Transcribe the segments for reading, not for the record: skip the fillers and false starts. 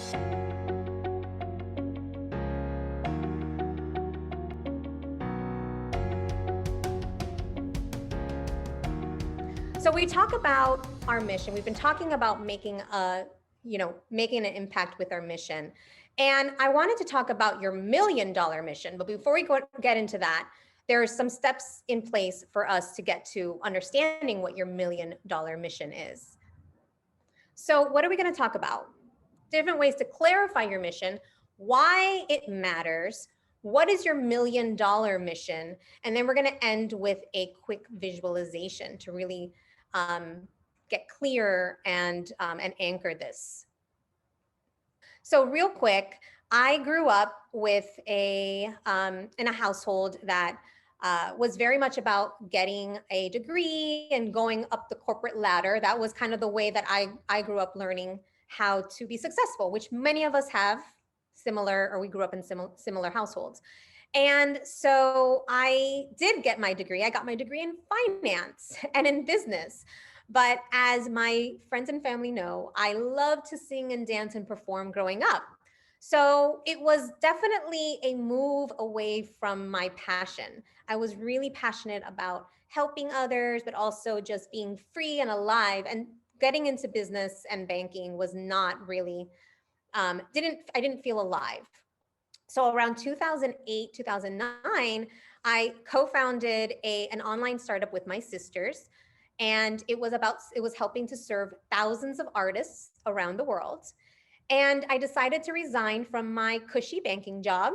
So we talk about our mission. We've been talking about making making an impact with our mission. And I wanted to talk about your $1,000,000 mission. But before we get into that, there are some steps in place for us to get to understanding what your $1,000,000 mission is. So what are we going to talk about? Different ways to clarify your mission, why it matters, what is your $1,000,000 mission, and then we're going to end with a quick visualization to really get clear and anchor this. So real quick, I grew up with in a household that was very much about getting a degree and going up the corporate ladder. That was kind of the way that I grew up learning how to be successful, which many of us have similar, or we grew up in similar households. And so I did get my degree. I got my degree in finance and in business. But as my friends and family know, I love to sing and dance and perform growing up. So it was definitely a move away from my passion. I was really passionate about helping others, but also just being free and alive. And getting into business and banking was not really, I didn't feel alive. So around 2008, 2009, I co-founded an online startup with my sisters. And it was helping to serve thousands of artists around the world. And I decided to resign from my cushy banking job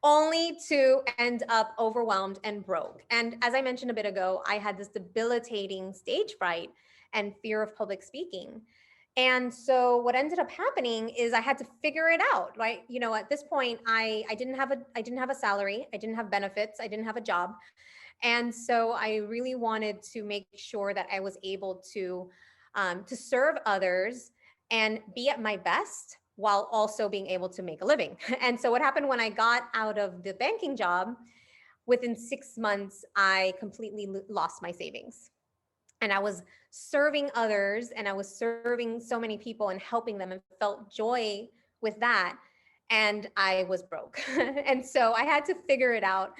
only to end up overwhelmed and broke. And as I mentioned a bit ago, I had this debilitating stage fright and fear of public speaking. And so what ended up happening is I had to figure it out, right? You know, at this point, I didn't have a salary, I didn't have benefits, I didn't have a job. And so I really wanted to make sure that I was able to serve others and be at my best while also being able to make a living. And so what happened when I got out of the banking job, within 6 months, I completely lost my savings. And I was serving others and I was serving so many people and helping them and felt joy with that. And I was broke. And so I had to figure it out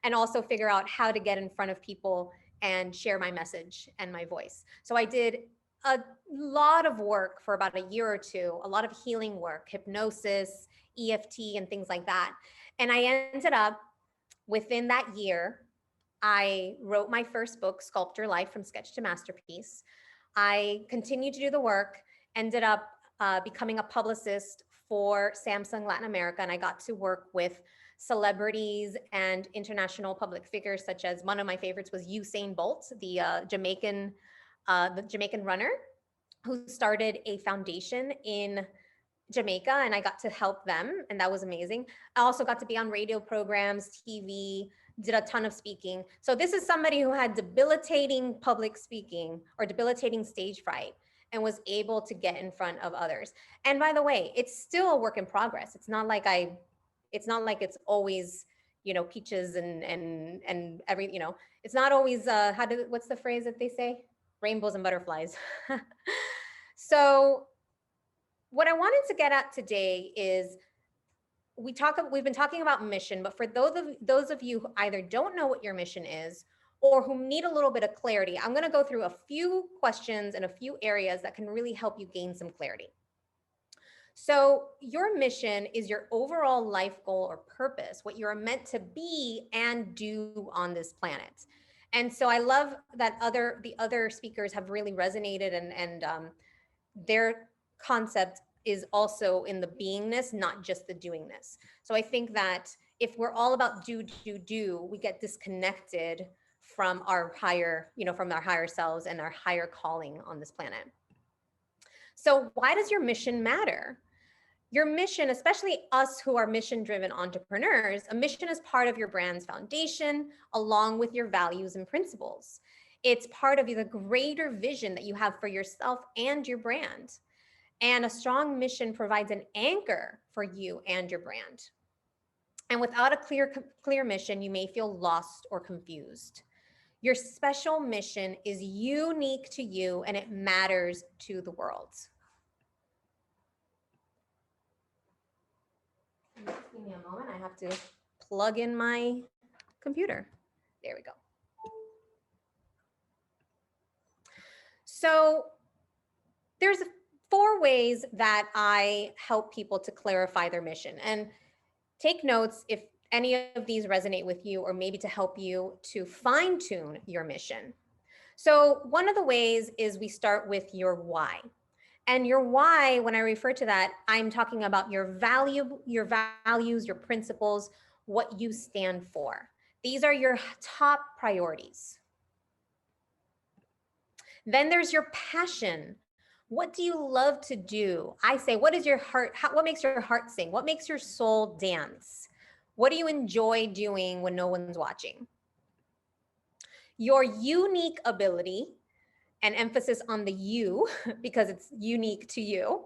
and also figure out how to get in front of people and share my message and my voice. So I did a lot of work for about a year or two, a lot of healing work, hypnosis, EFT, and things like that. And I ended up within that year, I wrote my first book, Sculpt Your Life from Sketch to Masterpiece. I continued to do the work, ended up becoming a publicist for Samsung Latin America, and I got to work with celebrities and international public figures, such as one of my favorites was Usain Bolt, the Jamaican runner who started a foundation in Jamaica, and I got to help them, and that was amazing. I also got to be on radio programs, TV, did a ton of speaking. So this is somebody who had debilitating public speaking or debilitating stage fright and was able to get in front of others. And by the way, it's still a work in progress. It's not like it's always, peaches and every, it's not always what's the phrase that they say? Rainbows and butterflies. So what I wanted to get at today is we've been talking about mission, but for those of you who either don't know what your mission is or who need a little bit of clarity, I'm going to go through a few questions and a few areas that can really help you gain some clarity. So your mission is your overall life goal or purpose, what you're meant to be and do on this planet. And so I love that the other speakers have really resonated and their concept is also in the beingness, not just the doingness. So I think that if we're all about do, we get disconnected from our higher, from our higher selves and our higher calling on this planet. So why does your mission matter? Your mission, especially us who are mission-driven entrepreneurs, a mission is part of your brand's foundation, along with your values and principles. It's part of the greater vision that you have for yourself and your brand. And a strong mission provides an anchor for you and your brand. And without a clear mission, you may feel lost or confused. Your special mission is unique to you and it matters to the world. Give me a moment. I have to plug in my computer. There we go. So there's 4 ways that I help people to clarify their mission. And take notes if any of these resonate with you, or maybe to help you to fine tune your mission. So one of the ways is we start with your why. And your why, when I refer to that, I'm talking about your values, your principles, what you stand for. These are your top priorities. Then there's your passion. What do you love to do? I say, what is your heart? What makes your heart sing? What makes your soul dance? What do you enjoy doing when no one's watching? Your unique ability, and emphasis on the you because it's unique to you.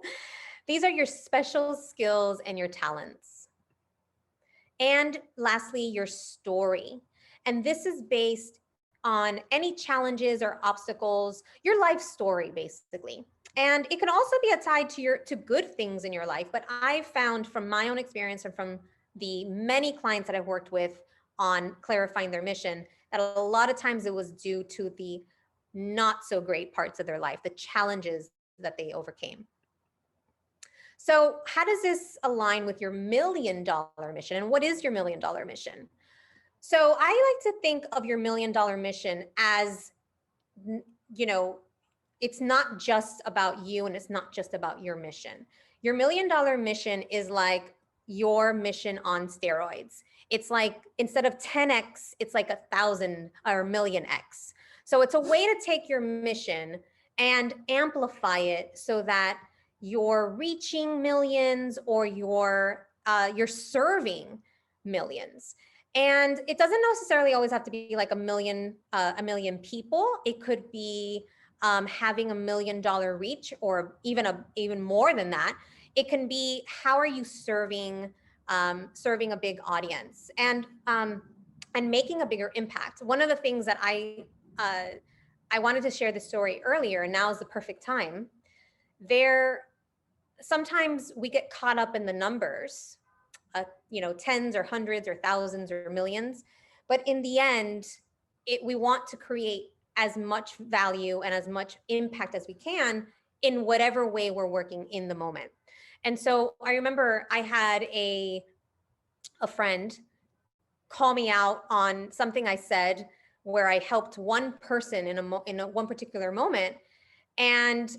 These are your special skills and your talents. And lastly, your story. And this is based on any challenges or obstacles, your life story, basically. And it can also be tied to good things in your life. But I found from my own experience and from the many clients that I've worked with on clarifying their mission, that a lot of times it was due to the not so great parts of their life, the challenges that they overcame. So how does this align with your $1 million mission? And what is your $1 million mission? So I like to think of your $1 million mission as, you know, it's not just about you and it's not just about your mission. Your $1 million mission is like your mission on steroids. It's like, instead of 10x, it's like 1,000 or 1,000,000x. So it's a way to take your mission and amplify it so that you're reaching millions, or you're serving millions. And it doesn't necessarily always have to be like a million people. It could be having $1 million reach, or even more than that. It can be, how are you serving a big audience, and making a bigger impact. One of the things that I wanted to share this story earlier, and now is the perfect time. Sometimes we get caught up in the numbers, tens or hundreds or thousands or millions, but in the end, we want to create as much value and as much impact as we can in whatever way we're working in the moment. And so I remember I had a friend call me out on something I said, where I helped one person in one particular moment, and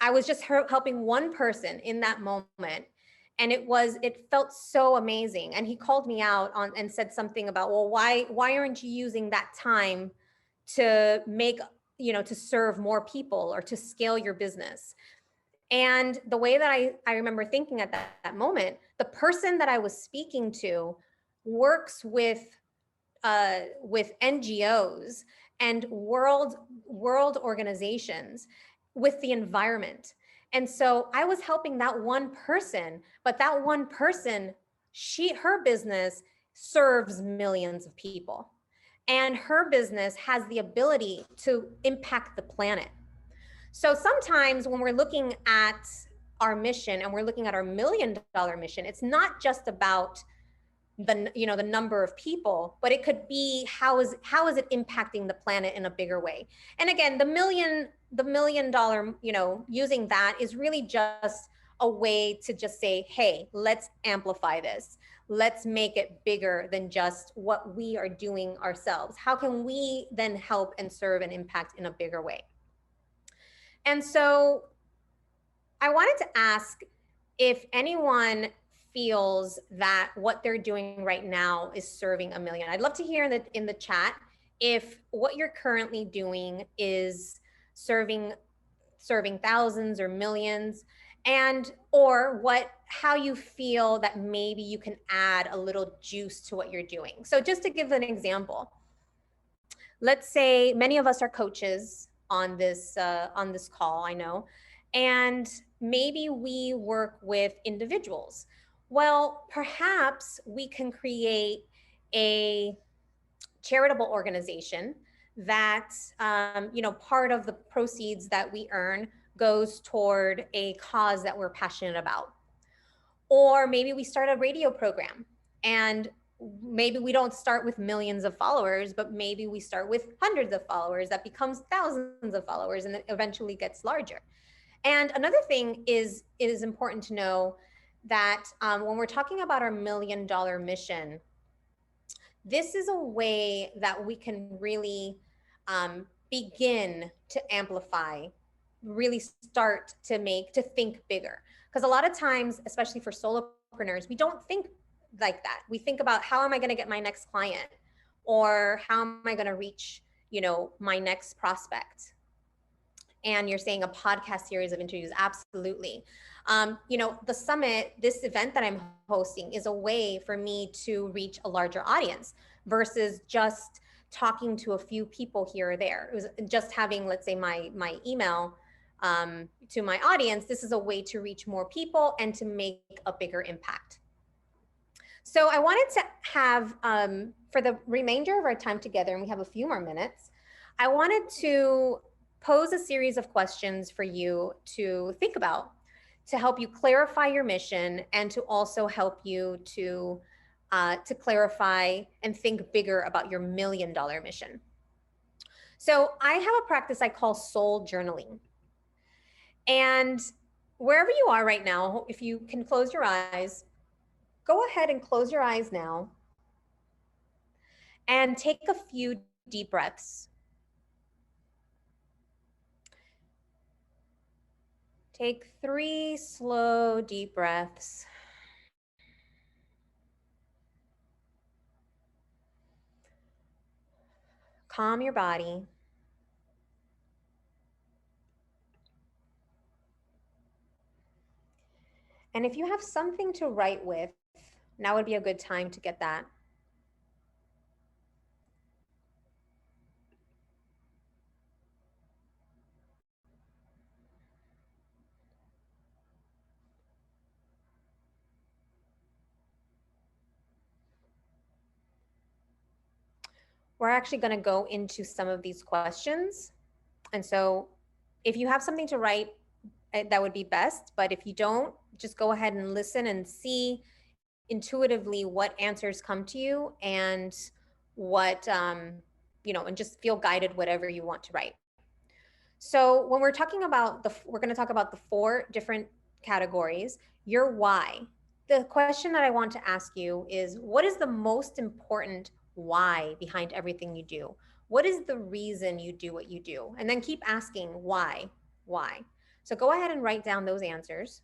I was just helping one person in that moment. And it felt so amazing. And he called me out on and said something about, well, why aren't you using that time to to serve more people or to scale your business? And the way that I remember thinking at that moment, the person that I was speaking to works with NGOs and world organizations with the environment. And so I was helping that one person, but that one person, her business serves millions of people. And her business has the ability to impact the planet. So sometimes when we're looking at our mission and we're looking at our $1 million mission, it's not just about the number of people, but it could be how is it impacting the planet in a bigger way. And again, the $1 million, using that is really just a way to just say, hey, let's amplify this. Let's make it bigger than just what we are doing ourselves. How can we then help and serve and impact in a bigger way? And so I wanted to ask if anyone feels that what they're doing right now is serving a million. I'd love to hear in the chat if what you're currently doing is serving thousands or millions, and or how you feel that maybe you can add a little juice to what you're doing. So just to give an example, let's say many of us are coaches on this call, I know, and maybe we work with individuals. Well, perhaps we can create a charitable organization that, part of the proceeds that we earn goes toward a cause that we're passionate about. Or maybe we start a radio program, and maybe we don't start with millions of followers, but maybe we start with hundreds of followers that becomes thousands of followers and then eventually gets larger. And another thing is, it is important to know that when we're talking about our $1 million mission, this is a way that we can really begin to amplify, really start to think bigger. Because a lot of times, especially for solopreneurs, we don't think like that. We think about, how am I going to get my next client, or how am I going to reach, my next prospect. And you're saying a podcast series of interviews. Absolutely. The summit, this event that I'm hosting, is a way for me to reach a larger audience versus just talking to a few people here or there. It was just having, let's say, my email to my audience. This is a way to reach more people and to make a bigger impact. So I wanted to have, for the remainder of our time together, and we have a few more minutes, I wanted to pose a series of questions for you to think about, to help you clarify your mission, and to also help you to clarify and think bigger about your $1 million mission. So I have a practice I call soul journaling. And wherever you are right now, if you can close your eyes, go ahead and close your eyes now and take a few deep breaths. Take 3 slow, deep breaths. Calm your body. And if you have something to write with, now would be a good time to get that. We're actually going to go into some of these questions. And so if you have something to write, that would be best. But if you don't, just go ahead and listen and see intuitively what answers come to you, and what, and just feel guided whatever you want to write. So when we're talking about we're going to talk about the 4 different categories. Your why. The question that I want to ask you is, what is the most important why behind everything you do? What is the reason you do what you do? And then keep asking why, why. So go ahead and write down those answers.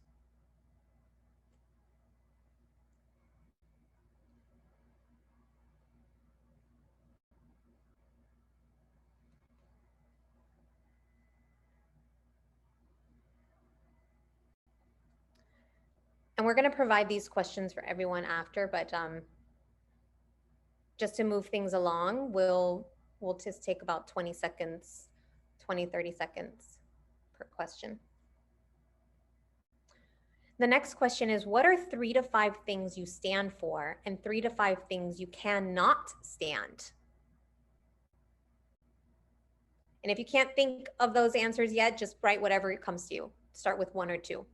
And we're going to provide these questions for everyone after, but just to move things along, we'll just take about 20 seconds, 20, 30 seconds per question. The next question is, what are 3 to 5 things you stand for, and 3 to 5 things you cannot stand? And if you can't think of those answers yet, just write whatever comes to you. Start with 1 or 2.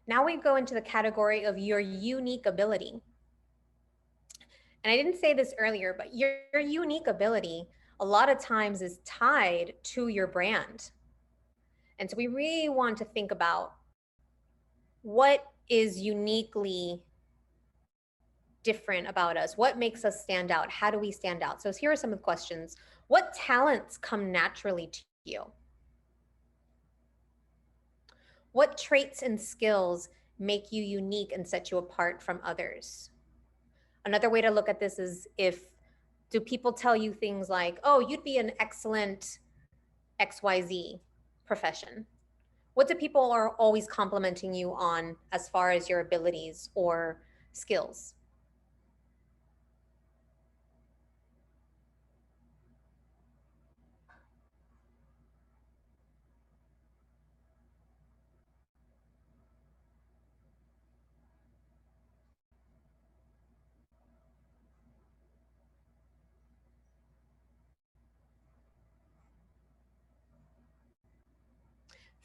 Now we go into the category of your unique ability. And I didn't say this earlier, but your unique ability a lot of times is tied to your brand. And so we really want to think about, what is uniquely different about us? What makes us stand out? How do we stand out? So here are some of the questions. What talents come naturally to you? What traits and skills make you unique and set you apart from others? Another way to look at this is, do people tell you things like, oh, you'd be an excellent XYZ profession? What do people are always complimenting you on as far as your abilities or skills?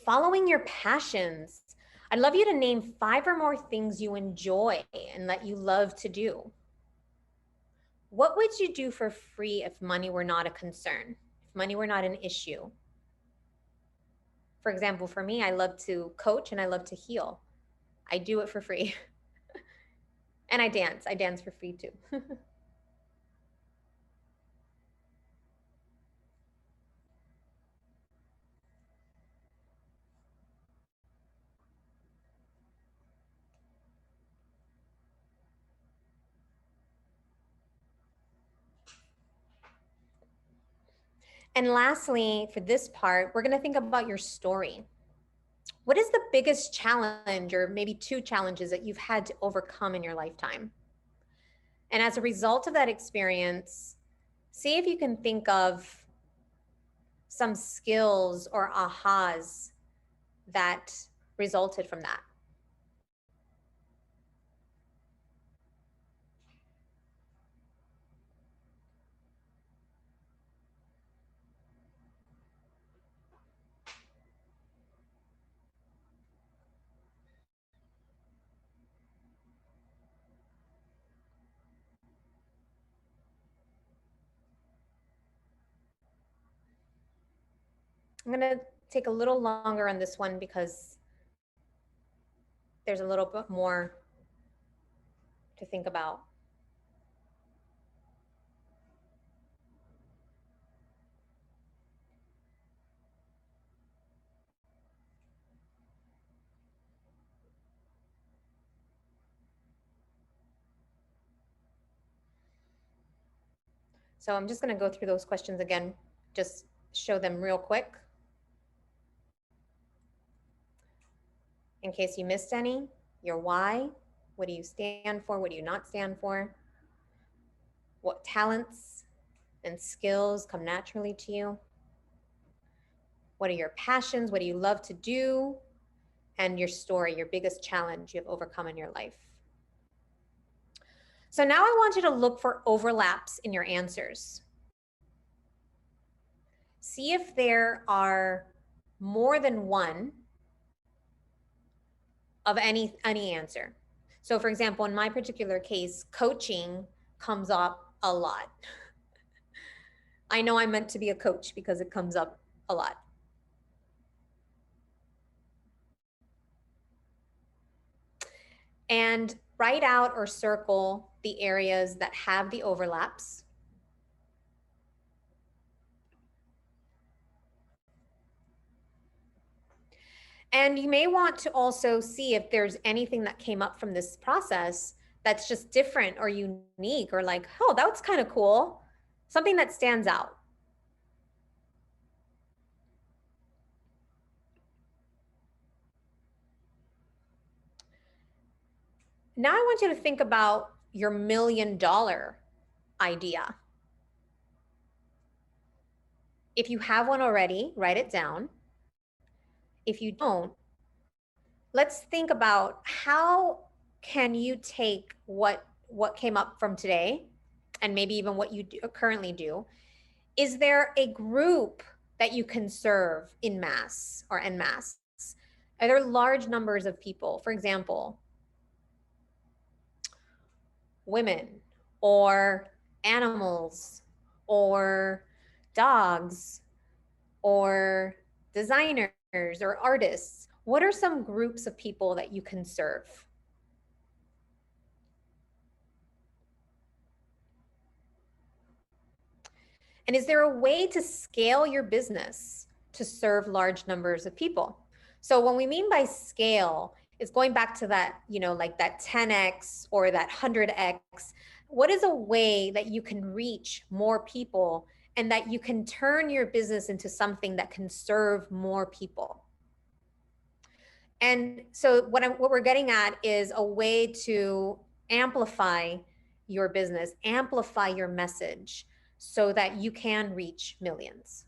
Following your passions. I'd love you to name 5 or more things you enjoy and that you love to do. What would you do for free if money were not a concern, if money were not an issue? For example, for me, I love to coach and I love to heal. I do it for free. And I dance. I dance for free too. And lastly, for this part, we're going to think about your story. What is the biggest challenge, or maybe 2 challenges, that you've had to overcome in your lifetime? And as a result of that experience, see if you can think of some skills or ahas that resulted from that. I'm going to take a little longer on this one because there's a little bit more to think about. So I'm just going to go through those questions again, just show them real quick in case you missed any. Your why, what do you stand for, what do you not stand for? What talents and skills come naturally to you? What are your passions? What do you love to do? And your story, your biggest challenge you've overcome in your life. So now I want you to look for overlaps in your answers. See if there are more than one of any answer. So for example, in my particular case, coaching comes up a lot. I know I'm meant to be a coach because it comes up a lot. And write out or circle the areas that have the overlaps. And you may want to also see if there's anything that came up from this process that's just different or unique, or like, oh, that's kind of cool. Something that stands out. Now I want you to think about your $1 million idea. If you have one already, write it down. If you don't, let's think about how can you take what came up from today and maybe even what you currently do. Is there a group that you can serve in mass or en masse? Are there large numbers of people? For example, women or animals or dogs or designers or artists? What are some groups of people that you can serve? And is there a way to scale your business to serve large numbers of people? So what we mean by scale is going back to that, like that 10x or that 100x. What is a way that you can reach more people and that you can turn your business into something that can serve more people? And so what we're getting at is a way to amplify your business, amplify your message so that you can reach millions.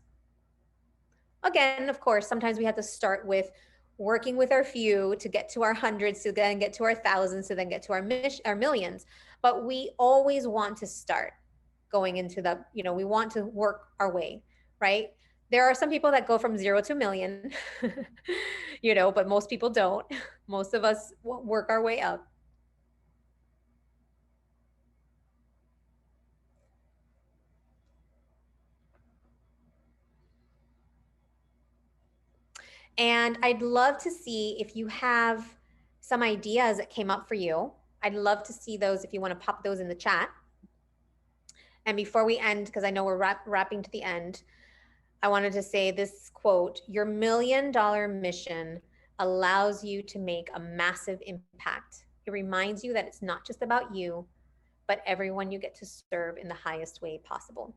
Again, of course, sometimes we have to start with working with our few to get to our hundreds, to then get to our thousands, to then get to our millions. But we always want to start going into the, we want to work our way, right? There are some people that go from 0 to million, but most people don't. Most of us work our way up. And I'd love to see if you have some ideas that came up for you. I'd love to see those if you want to pop those in the chat. And before we end, because I know we're wrapping to the end, I wanted to say this quote: your $1,000,000 mission allows you to make a massive impact. It reminds you that it's not just about you, but everyone you get to serve in the highest way possible.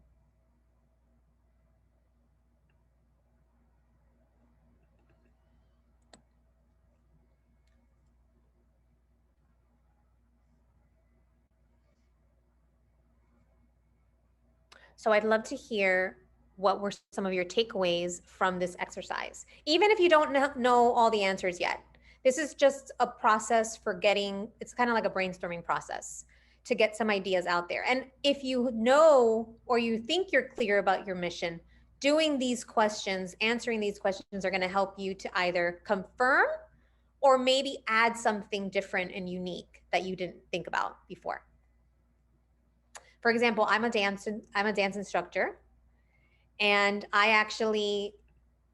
So I'd love to hear what were some of your takeaways from this exercise, even if you don't know all the answers yet. This is just a process for it's kind of like a brainstorming process to get some ideas out there. And if you know or you think you're clear about your mission, doing these questions, answering these questions are going to help you to either confirm or maybe add something different and unique that you didn't think about before. For example, I'm a dance instructor, and I actually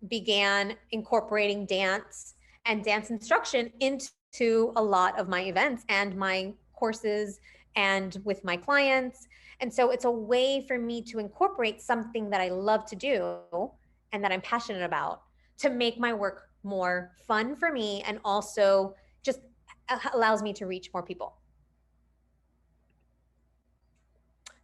began incorporating dance and dance instruction into a lot of my events and my courses and with my clients. And so it's a way for me to incorporate something that I love to do and that I'm passionate about to make my work more fun for me, and also just allows me to reach more people.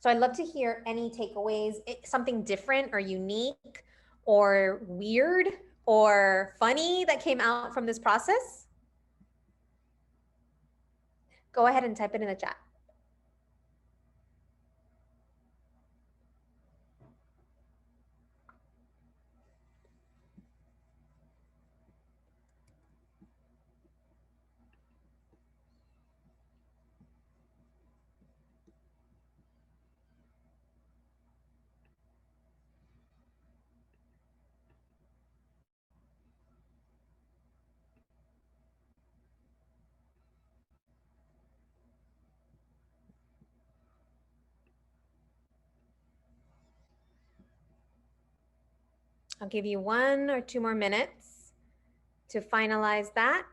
So I'd love to hear any takeaways, something different or unique or weird or funny that came out from this process. Go ahead and type it in the chat. I'll give you 1 or 2 more minutes to finalize that.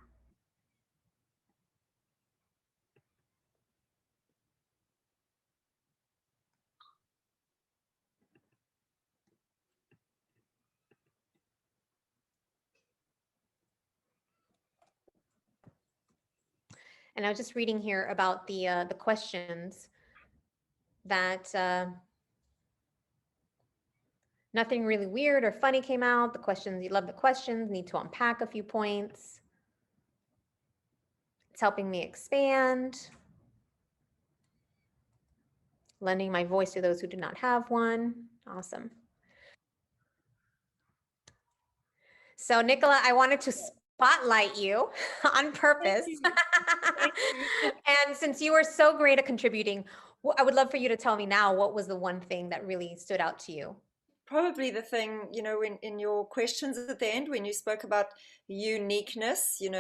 And I was just reading here about the questions that nothing really weird or funny came out. The questions, you love the questions, need to unpack a few points. It's helping me expand. Lending my voice to those who do not have one. Awesome. So Nicola, I wanted to spotlight you on purpose. Thank you. And since you were so great at contributing, I would love for you to tell me now, what was the one thing that really stood out to you? Probably the thing, in your questions at the end, when you spoke about uniqueness, to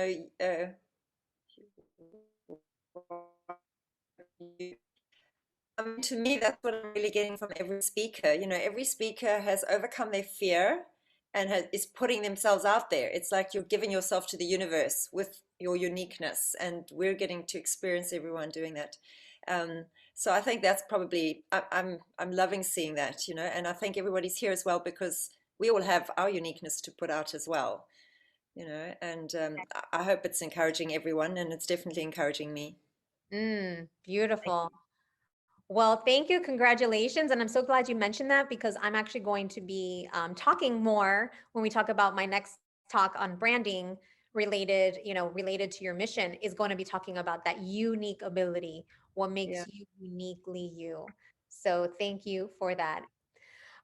me, that's what I'm really getting from every speaker. Every speaker has overcome their fear and is putting themselves out there. It's like you're giving yourself to the universe with your uniqueness, and we're getting to experience everyone doing that. So I think that's probably I'm loving seeing that, and I think everybody's here as well because we all have our uniqueness to put out as well, and I hope it's encouraging everyone, and it's definitely encouraging me. Beautiful. Well, thank you. Congratulations. And I'm so glad you mentioned that, because I'm actually going to be talking more when we talk about my next talk on branding related to your mission, is going to be talking about that unique ability, what makes Yeah. you uniquely you. So thank you for that.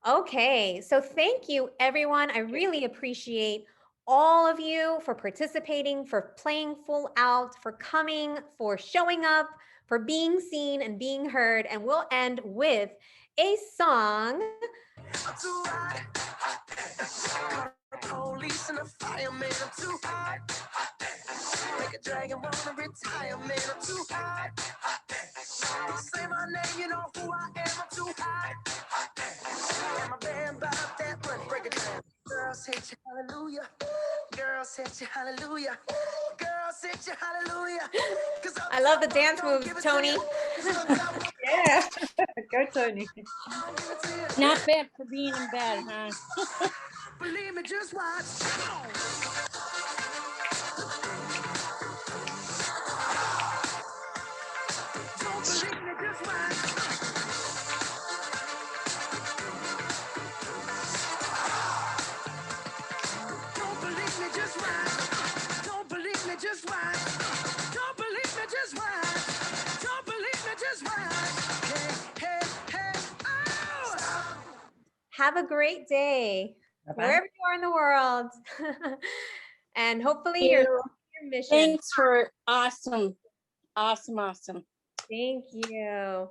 Okay, so thank you, everyone. I really appreciate all of you for participating, for playing full out, for coming, for showing up, for being seen and being heard. And we'll end with a song. Police and a fireman, I'm too hot. Make a dragon wanna retire, man, I'm too hot. Say my name, you know who I am, I'm too hot. I'm a band about that money, break it down. Girls hit you, hallelujah. Girls hit you, hallelujah. Girls hit you, hallelujah. I love the dance moves, Tony. Yeah, go Tony. Not bad for being in bed, huh? Believe me, just watch. Don't believe me, just watch. Don't believe me, just watch. Don't believe me, just watch. Don't believe me, just watch. Don't believe me, just watch. Hey, hey, hey, oh! Have a great day, Bye-bye. wherever you are in the world. And hopefully your mission. Thanks for awesome. Thank you.